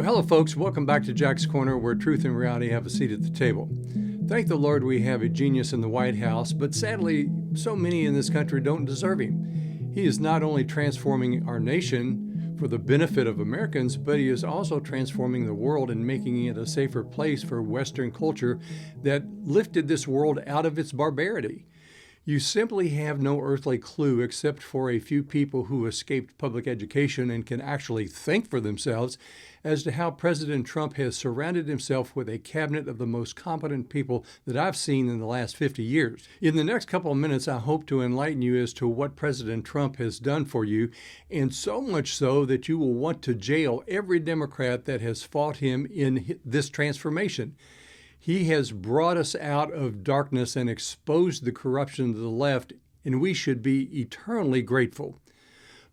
Hello, folks. Welcome back to Jack's Corner, where truth and reality have a seat at the table. Thank the Lord we have a genius in the White House, but sadly, so many in this country don't deserve him. He is not only transforming our nation for the benefit of Americans, but he is also transforming the world and making it a safer place for Western culture that lifted this world out of its barbarity. You simply have no earthly clue except for a few people who escaped public education and can actually think for themselves as to how President Trump has surrounded himself with a cabinet of the most competent people that I've seen in the last 50 years. In the next couple of minutes, I hope to enlighten you as to what President Trump has done for you, and so much so that you will want to jail every Democrat that has fought him in this transformation. He has brought us out of darkness and exposed the corruption of the left, and we should be eternally grateful.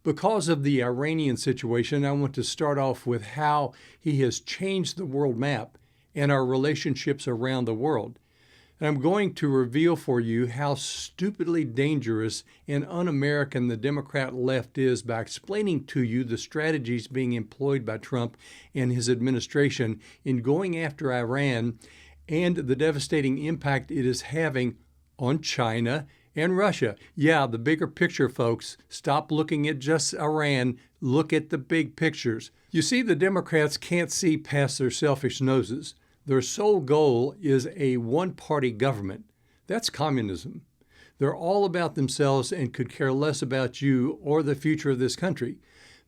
Because of the Iranian situation, I want to start off with how he has changed the world map and our relationships around the world. And I'm going to reveal for you how stupidly dangerous and un-American the Democrat left is by explaining to you the strategies being employed by Trump and his administration in going after Iran and the devastating impact it is having on China and Russia. Yeah, the bigger picture, folks. Stop looking at just Iran. Look at the big pictures. You see, the Democrats can't see past their selfish noses. Their sole goal is a one-party government. That's communism. They're all about themselves and could care less about you or the future of this country.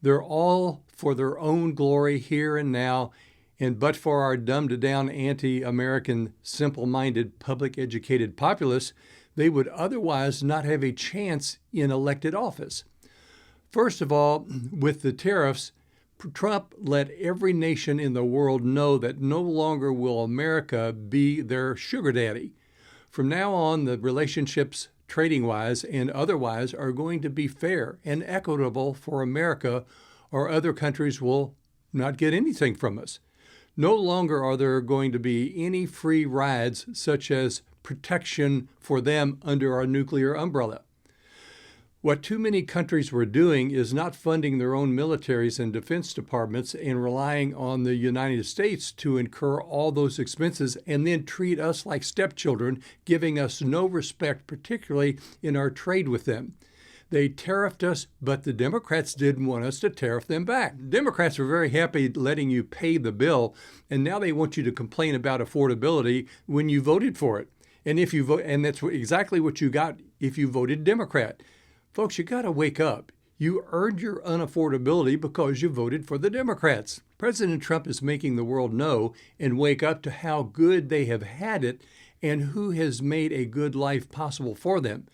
They're all for their own glory here and now, and but for our dumbed-down, anti-American, simple-minded, public-educated populace, they would otherwise not have a chance in elected office. First of all, with the tariffs, Trump let every nation in the world know that no longer will America be their sugar daddy. From now on, the relationships, trading-wise and otherwise, are going to be fair and equitable for America, or other countries will not get anything from us. No longer are there going to be any free rides, such as protection for them under our nuclear umbrella. What too many countries were doing is not funding their own militaries and defense departments and relying on the United States to incur all those expenses and then treat us like stepchildren, giving us no respect, particularly in our trade with them. They tariffed us, but the Democrats didn't want us to tariff them back. Democrats were very happy letting you pay the bill, and now they want you to complain about affordability when you voted for it. And if you vote, and that's exactly what you got if you voted Democrat. Folks, you got to wake up. You earned your unaffordability because you voted for the Democrats. President Trump is making the world know and wake up to how good they have had it and who has made a good life possible for them.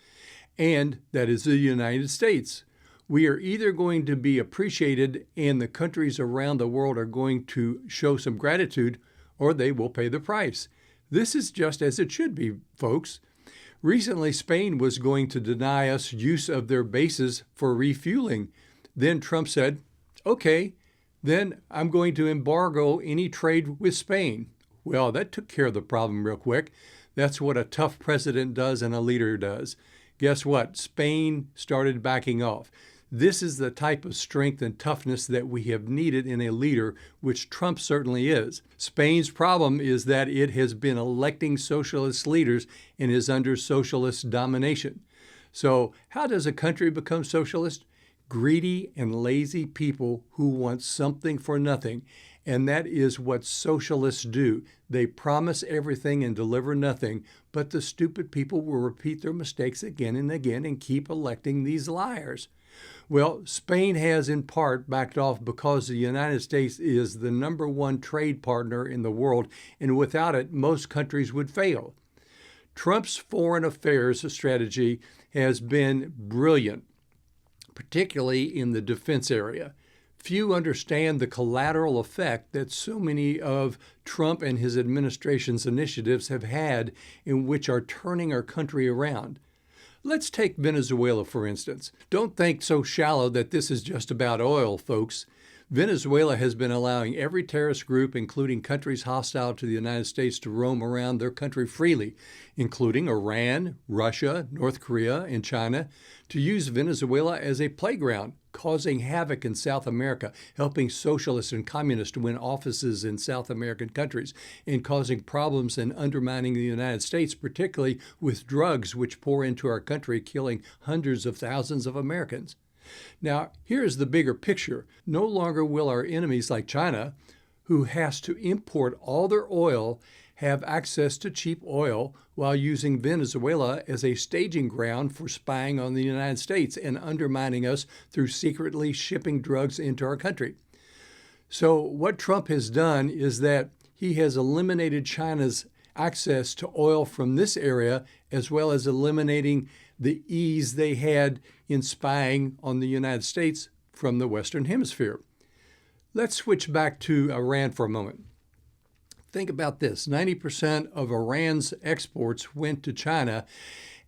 And that is the United States. We are either going to be appreciated and the countries around the world are going to show some gratitude, or they will pay the price. This is just as it should be, folks. Recently, Spain was going to deny us use of their bases for refueling. Then Trump said, okay, then I'm going to embargo any trade with Spain. Well, that took care of the problem real quick. That's what a tough president does and a leader does. Guess what? Spain started backing off. This is the type of strength and toughness that we have needed in a leader, which Trump certainly is. Spain's problem is that it has been electing socialist leaders and is under socialist domination. So how does a country become socialist? Greedy and lazy people who want something for nothing. And that is what socialists do. They promise everything and deliver nothing, but the stupid people will repeat their mistakes again and again and keep electing these liars. Well, Spain has in part backed off because the United States is the number one trade partner in the world, and without it, most countries would fail. Trump's foreign affairs strategy has been brilliant, particularly in the defense area. Few understand the collateral effect that so many of Trump and his administration's initiatives have had, in which are turning our country around. Let's take Venezuela, for instance. Don't think so shallow that this is just about oil, folks. Venezuela has been allowing every terrorist group, including countries hostile to the United States, to roam around their country freely, including Iran, Russia, North Korea, and China, to use Venezuela as a playground. causing havoc in South America, helping socialists and communists to win offices in South American countries, and causing problems and undermining the United States, particularly with drugs which pour into our country, killing hundreds of thousands of Americans. Now, here's the bigger picture. No longer will our enemies like China, who has to import all their oil, have access to cheap oil while using Venezuela as a staging ground for spying on the United States and undermining us through secretly shipping drugs into our country. So what Trump has done is that he has eliminated China's access to oil from this area, as well as eliminating the ease they had in spying on the United States from the Western Hemisphere. Let's switch back to Iran for a moment. Think about this. 90% of Iran's exports went to China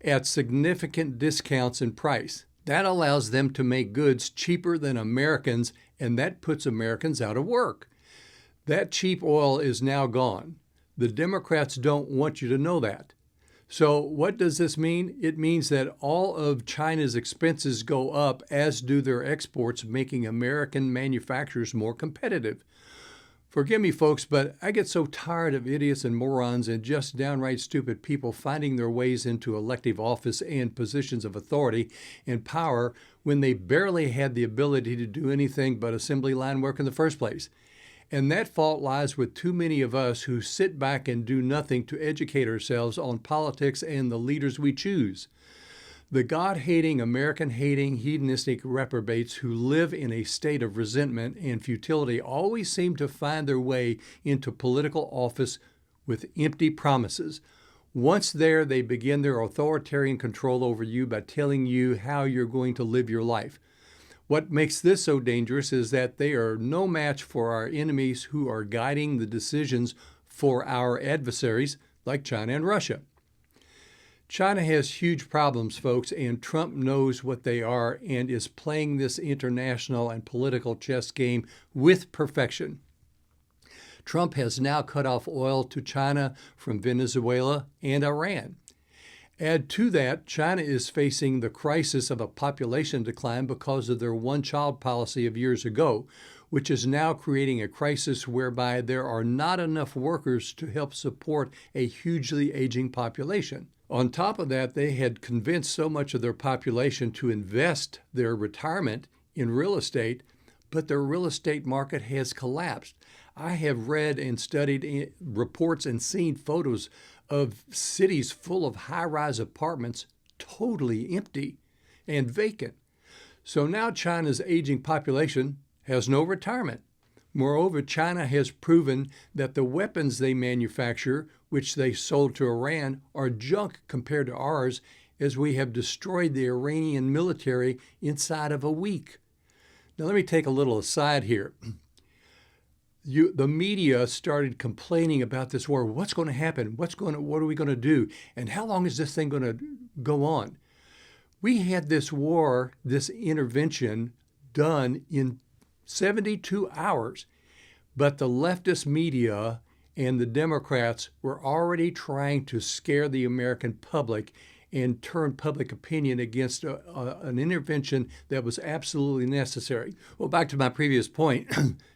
at significant discounts in price. That allows them to make goods cheaper than Americans, and that puts Americans out of work. That cheap oil is now gone. The Democrats don't want you to know that. So what does this mean? It means that all of China's expenses go up, as do their exports, making American manufacturers more competitive. Forgive me, folks, but I get so tired of idiots and morons and just downright stupid people finding their ways into elective office and positions of authority and power when they barely had the ability to do anything but assembly line work in the first place. And that fault lies with too many of us who sit back and do nothing to educate ourselves on politics and the leaders we choose. The God-hating, American-hating, hedonistic reprobates who live in a state of resentment and futility always seem to find their way into political office with empty promises. Once there, they begin their authoritarian control over you by telling you how you're going to live your life. What makes this so dangerous is that they are no match for our enemies who are guiding the decisions for our adversaries like China and Russia. China has huge problems, folks, and Trump knows what they are and is playing this international and political chess game with perfection. Trump has now cut off oil to China from Venezuela and Iran. Add to that, China is facing the crisis of a population decline because of their one-child policy of years ago, which is now creating a crisis whereby there are not enough workers to help support a hugely aging population. On top of that, they had convinced so much of their population to invest their retirement in real estate, but their real estate market has collapsed. I have read and studied reports and seen photos of cities full of high-rise apartments totally empty and vacant. So now China's aging population has no retirement. Moreover, China has proven that the weapons they manufacture, which they sold to Iran, are junk compared to ours, as we have destroyed the Iranian military inside of a week. Now, let me take a little aside here. The media started complaining about this war. What's going to happen? What are we going to do? And how long is this thing going to go on? We had this war, this intervention done in 72 hours. But the leftist media and the Democrats were already trying to scare the American public and turn public opinion against an intervention that was absolutely necessary. Well, back to my previous point,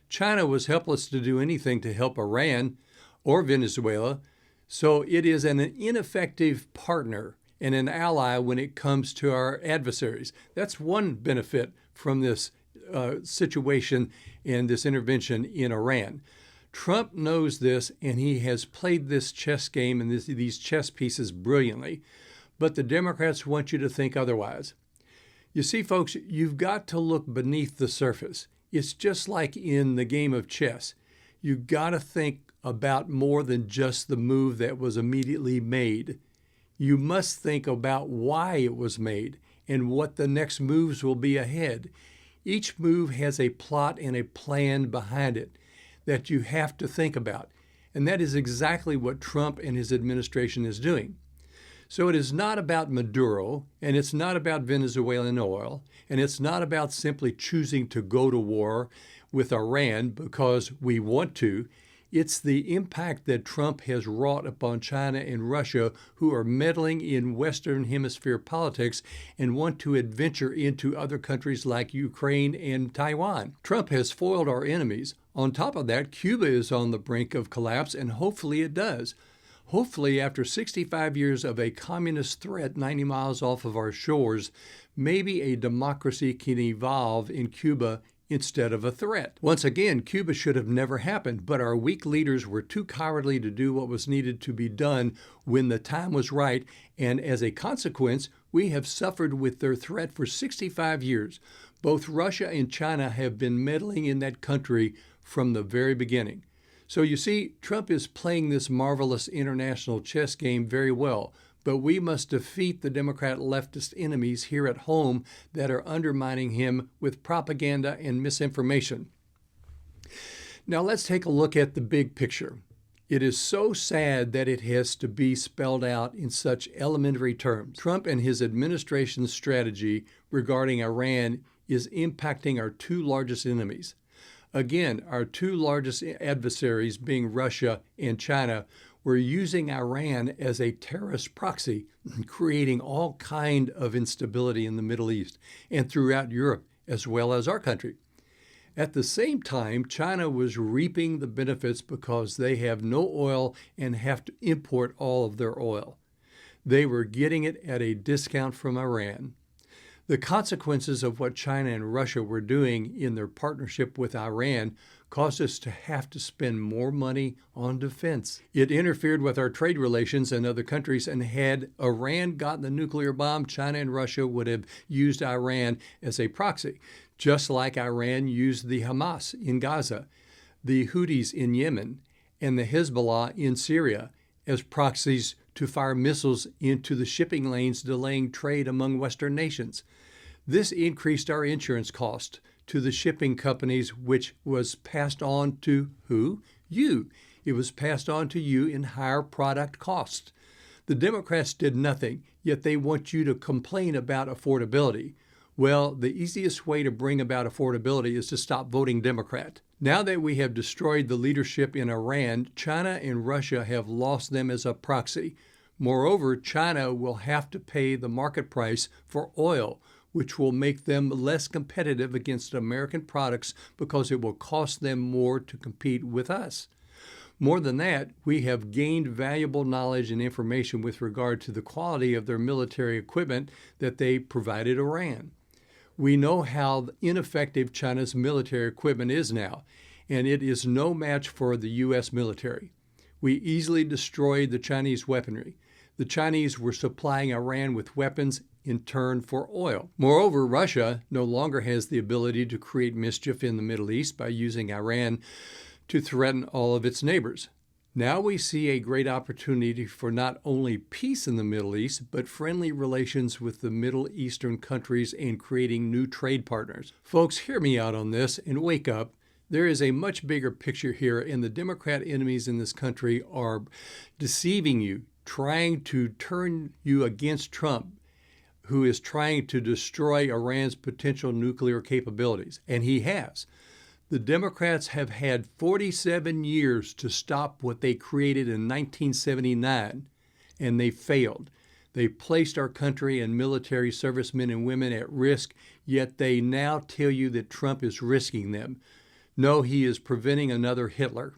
China was helpless to do anything to help Iran or Venezuela, so it is an ineffective partner and an ally when it comes to our adversaries. That's one benefit from this situation and this intervention in Iran. Trump knows this, and he has played this chess game and these chess pieces brilliantly. But the Democrats want you to think otherwise. You see, folks, you've got to look beneath the surface. It's just like in the game of chess. You've got to think about more than just the move that was immediately made. You must think about why it was made and what the next moves will be ahead. Each move has a plot and a plan behind it that you have to think about. And that is exactly what Trump and his administration is doing. So it is not about Maduro, and it's not about Venezuelan oil, and it's not about simply choosing to go to war with Iran because we want to. It's the impact that Trump has wrought upon China and Russia, who are meddling in Western Hemisphere politics and want to adventure into other countries like Ukraine and Taiwan. Trump has foiled our enemies. On top of that, Cuba is on the brink of collapse, and hopefully it does. Hopefully, after 65 years of a communist threat 90 miles off of our shores, maybe a democracy can evolve in Cuba instead of a threat. Once again, Cuba should have never happened, but our weak leaders were too cowardly to do what was needed to be done when the time was right, and as a consequence, we have suffered with their threat for 65 years. Both Russia and China have been meddling in that country from the very beginning. So you see, Trump is playing this marvelous international chess game very well, but we must defeat the Democrat leftist enemies here at home that are undermining him with propaganda and misinformation. Now let's take a look at the big picture. It is so sad that it has to be spelled out in such elementary terms. Trump and his administration's strategy regarding Iran is impacting our two largest enemies. Again, our two largest adversaries, being Russia and China, were using Iran as a terrorist proxy, creating all kind of instability in the Middle East and throughout Europe, as well as our country. At the same time, China was reaping the benefits because they have no oil and have to import all of their oil. They were getting it at a discount from Iran. The consequences of what China and Russia were doing in their partnership with Iran caused us to have to spend more money on defense. It interfered with our trade relations in other countries, and had Iran gotten the nuclear bomb, China and Russia would have used Iran as a proxy, just like Iran used the Hamas in Gaza, the Houthis in Yemen, and the Hezbollah in Syria as proxies to fire missiles into the shipping lanes, delaying trade among Western nations. This increased our insurance cost to the shipping companies, which was passed on to who? You. It was passed on to you in higher product costs. The Democrats did nothing, yet they want you to complain about affordability. Well, the easiest way to bring about affordability is to stop voting Democrat. Now that we have destroyed the leadership in Iran, China and Russia have lost them as a proxy. Moreover, China will have to pay the market price for oil, which will make them less competitive against American products because it will cost them more to compete with us. More than that, we have gained valuable knowledge and information with regard to the quality of their military equipment that they provided Iran. We know how ineffective China's military equipment is now, and it is no match for the U.S. military. We easily destroyed the Chinese weaponry. The Chinese were supplying Iran with weapons in turn for oil. Moreover, Russia no longer has the ability to create mischief in the Middle East by using Iran to threaten all of its neighbors. Now we see a great opportunity for not only peace in the Middle East, but friendly relations with the Middle Eastern countries and creating new trade partners. Folks, hear me out on this and wake up. There is a much bigger picture here, and the Democrat enemies in this country are deceiving you, trying to turn you against Trump, who is trying to destroy Iran's potential nuclear capabilities, and he has. The Democrats have had 47 years to stop what they created in 1979, and they failed. They placed our country and military servicemen and women at risk, yet they now tell you that Trump is risking them. No, he is preventing another Hitler.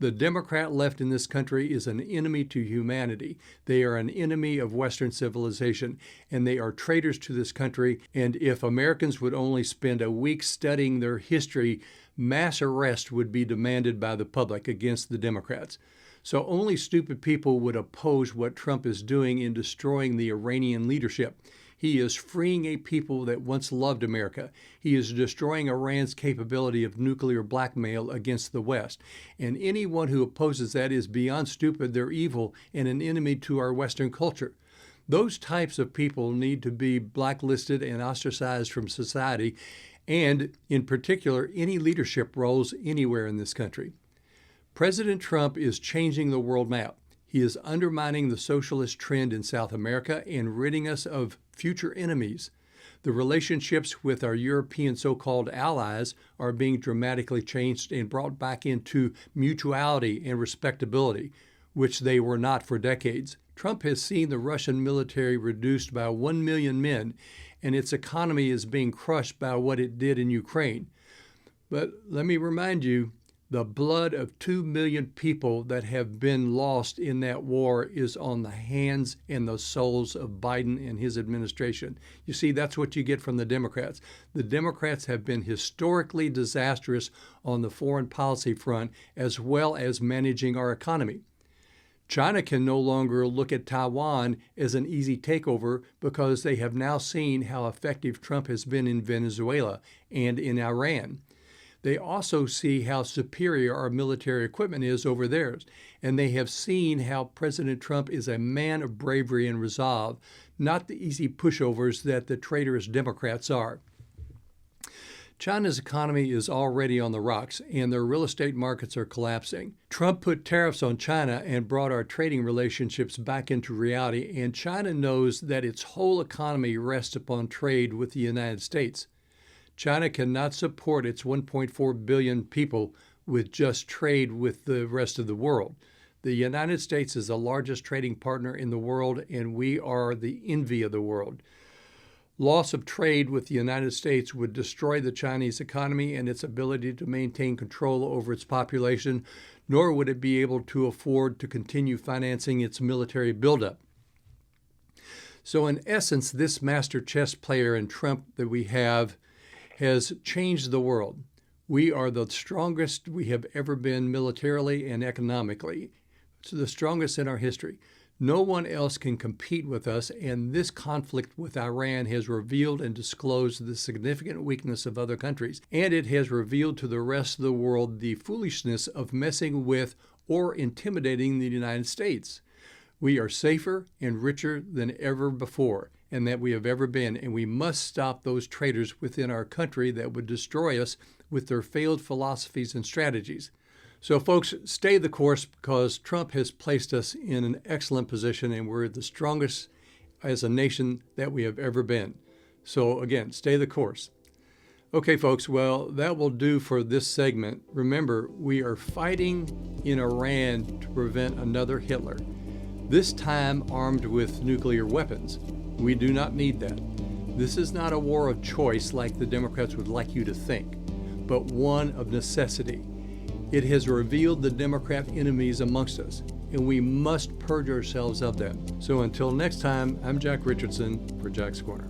The Democrat left in this country is an enemy to humanity. They are an enemy of Western civilization, and they are traitors to this country. And if Americans would only spend a week studying their history, mass arrest would be demanded by the public against the Democrats. So only stupid people would oppose what Trump is doing in destroying the Iranian leadership. He is freeing a people that once loved America. He is destroying Iran's capability of nuclear blackmail against the West. And anyone who opposes that is beyond stupid. They're evil and an enemy to our Western culture. Those types of people need to be blacklisted and ostracized from society, and in particular, any leadership roles anywhere in this country. President Trump is changing the world map. He is undermining the socialist trend in South America and ridding us of future enemies. The relationships with our European so-called allies are being dramatically changed and brought back into mutuality and respectability, which they were not for decades. Trump has seen the Russian military reduced by 1 million men, and its economy is being crushed by what it did in Ukraine. But let me remind you, the blood of 2 million people that have been lost in that war is on the hands and the souls of Biden and his administration. You see, that's what you get from the Democrats. The Democrats have been historically disastrous on the foreign policy front as well as managing our economy. China can no longer look at Taiwan as an easy takeover because they have now seen how effective Trump has been in Venezuela and in Iran. They also see how superior our military equipment is over theirs, and they have seen how President Trump is a man of bravery and resolve, not the easy pushovers that the traitorous Democrats are. China's economy is already on the rocks, and their real estate markets are collapsing. Trump put tariffs on China and brought our trading relationships back into reality, and China knows that its whole economy rests upon trade with the United States. China cannot support its 1.4 billion people with just trade with the rest of the world. The United States is the largest trading partner in the world, and we are the envy of the world. Loss of trade with the United States would destroy the Chinese economy and its ability to maintain control over its population, nor would it be able to afford to continue financing its military buildup. So in essence, this master chess player in Trump that we have has changed the world. We are the strongest we have ever been militarily and economically. It's the strongest in our history. No one else can compete with us, and this conflict with Iran has revealed and disclosed the significant weakness of other countries, and it has revealed to the rest of the world the foolishness of messing with or intimidating the United States. We are safer and richer than ever before, and that we have ever been, and we must stop those traitors within our country that would destroy us with their failed philosophies and strategies. So folks, stay the course because Trump has placed us in an excellent position and we're the strongest as a nation that we have ever been. So again, stay the course. Okay, folks, well, that will do for this segment. Remember, we are fighting in Iran to prevent another Hitler, this time armed with nuclear weapons. We do not need that. This is not a war of choice like the Democrats would like you to think, but one of necessity. It has revealed the Democrat enemies amongst us, and we must purge ourselves of them. So until next time, I'm Jack Richardson for Jack's Corner.